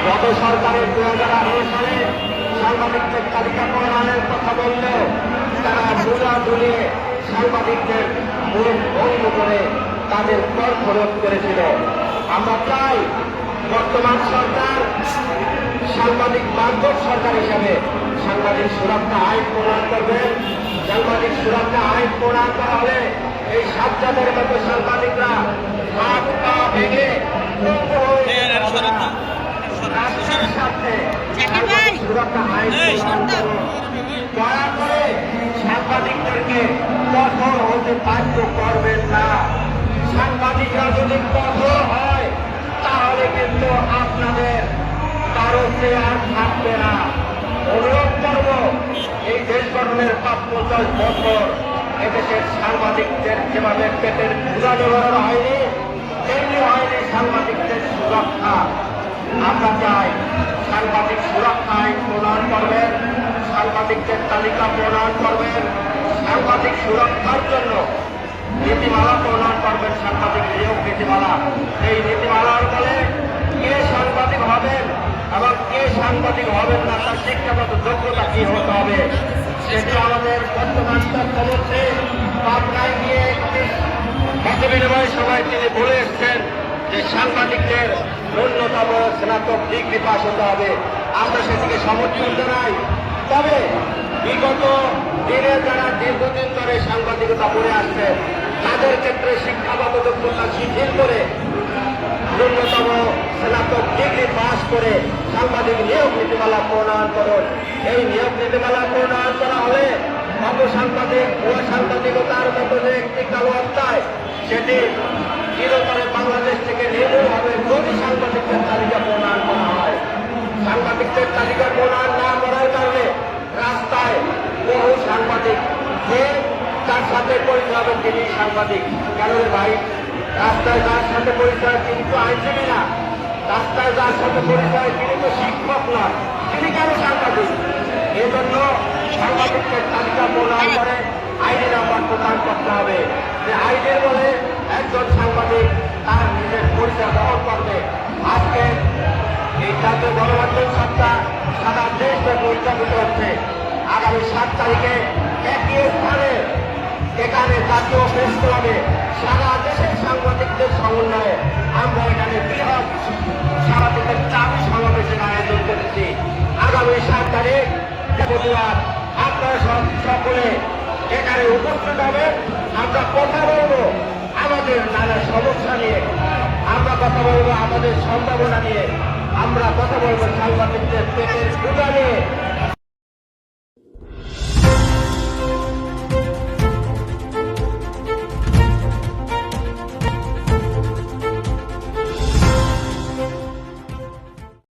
গত সরকারের 2018 সালে সাংবাদিকদের তালিকা প্রণয়নের কথা বললেও তারা মূলা দুলিয়ে সাংবাদিকদের মুখ বন্ধ করে তাদের কর খরচ করেছিল। আমরা চাই বর্তমান সরকার সাংবাদিক বান্ধব সরকার হিসাবে সাংবাদিক সুরক্ষা আইন প্রণয়ন করবেন। সাংবাদিক সুরক্ষা আইন প্রণয়ন করা হলে এই সাজ্জাদের মতো সাংবাদিকরা হাত পা ভেঙে সুরক্ষা আইন দয়া করে সাংবাদিকদেরকে কঠোর হতে বাধ্য করবেন না। সাংবাদিকরা যদি কঠোর হয় তাহলে কিন্তু আপনাদের কারো আর থাকবে না। অনুরোধ করব এই দেশ গঠনের ৫-৫০ বছর এদেশের সাংবাদিকদের যেভাবে পেটের ক্ষুধা নিবারণ হয়নি তেমনি হয়নি সাংবাদিকদের সুরক্ষা। আমরা চাই সাংবাদিক সুরক্ষা আইন প্রণয়ন করবেন, সাংবাদিকদের তালিকা প্রণয়ন করবেন, সাংবাদিক সুরক্ষার জন্য নীতিমালা প্রণয়ন করবেন, সাংবাদিক নিয়োগ নীতিমালা। এই নীতিমালার ফলে কে সাংবাদিক হবেন এবং কে সাংবাদিক হবেন না তার শিক্ষাগত যোগ্যতা কি হতে হবে সেটি আমাদের বর্তমান তথ্যমন্ত্রী পাবনায় গিয়ে একটি মত বিনিময় সভায় তিনি বলে এসছেন যে সাংবাদিকদের ন্যূনতম স্নাতক ডিগ্রি পাস হতে হবে। আমরা সেটিকে সমর্থন জানাই। তবে বিগত দিনে যারা দীর্ঘদিন ধরে সাংবাদিকতা করে আসছেন তাদের ক্ষেত্রে শিক্ষাগত যোগ্যতা শিথিল করে ন্যূনতম স্নাতক ডিগ্রি পাস করে সাংবাদিক নিয়োগ নীতিমালা প্রণয়ন করুন। এই নিয়োগ নীতিমালা প্রণয়ন করা হলে অপসাংবাদিক ভুয়া সাংবাদিকতার মতো যে একটি কালো অধ্যায় সেটি চিরতরে বাংলাদেশ থেকে নির্মূল হবে যদি সাংবাদিকদের তালিকা প্রণয়ন করা হয়। সাংবাদিকদের তালিকা প্রণয়ন না করার কারণে রাস্তায় বহু সাংবাদিক যে তার সাথে পরিচয় হবে তিনি সাংবাদিক। কেন রে ভাই, রাস্তায় যার সাথে পরিচয় তিনি তো আইনজীবী না, রাস্তায় যার সাথে পরিচয় তিনি তো শিক্ষক না, তিনি কেন সাংবাদিক? এই জন্য সাংবাদিকদের তালিকা প্রণয়ন করে আইনি নাম্বার প্রদান করতে হবে যে আইনের বলে একজন সাংবাদিক তার নিজের পরিচয় বহন করবে। আজকে এই জাতীয় গণমাধ্যম সপ্তাহ সারা দেশব্যাপী উদযাপিত হচ্ছে। আগামী ৭ তারিখে একই স্থানে এখানে জাতীয় প্রেস ক্লাবে সারা দেশের সাংবাদিকদের সমন্বয়ে আমরা এখানে বৃহৎ সাংবাদিকদের চাবি সমাবেশের আয়োজন করেছি। আগামী ৭ তারিখ বুধবার আপনারা সকলে এখানে উপস্থিত হবেন। আমরা কথা বলবো আমাদের নানা সমস্যা নিয়ে, আমরা কথা বলবো আমাদের সম্ভাবনা নিয়ে, আমরা কথা বলবো সাংবাদিকদের পেটের ক্ষুধা